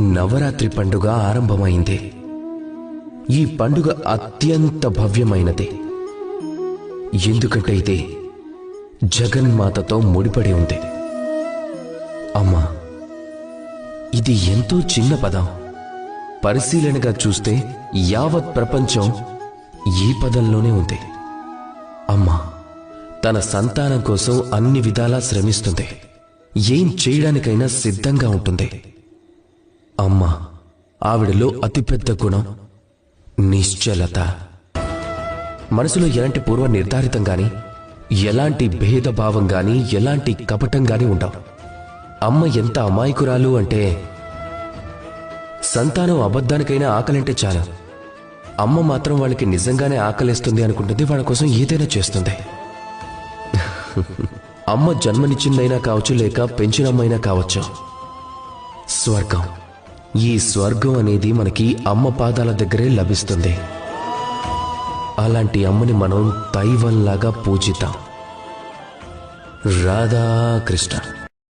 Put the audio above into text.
నవరాత్రి పండుగ ఆరంభమైంది. ఈ పండుగ అత్యంత భవ్యమైనది. ఎందుకంటే ఇది జగన్మాతతో ముడిపడి ఉంది. అమ్మా, ఇది ఎంతో చిన్న పదం. పరిశీలనగా చూస్తే యావత్ ప్రపంచం ఈ పదంలోనే ఉంది. అమ్మా తన సంతానం కోసం అన్ని విధాలా శ్రమిస్తుంది. ఏం చేయడానికైనా సిద్ధంగా ఉంటుంది. అమ్మ ఆవిడలో అతిపెద్ద గుణం నిశ్చలత. మనసులో ఎలాంటి పూర్వ నిర్ధారితం గాని, ఎలాంటి భేదభావం గాని, ఎలాంటి కపటం గాని ఉండవు. అమ్మ ఎంత అమాయకురాలు అంటే, సంతానం అబద్ధానికైనా ఆకలంటే చాలు, అమ్మ మాత్రం వాళ్ళకి నిజంగానే ఆకలేస్తుంది అనుకుంటుంది. వాళ్ళ కోసం ఏదైనా చేస్తుంది. అమ్మ జన్మనిచ్చిందైనా కావచ్చు, లేక పెంచినమ్మైనా కావచ్చు. స్వర్గం, ఈ స్వర్గం అనేది మనకి అమ్మ పాదాల దగ్గరే లభిస్తుంది. అలాంటి అమ్మని మనం దైవంలాగా పూజిద్దాం. రాధాకృష్ణ.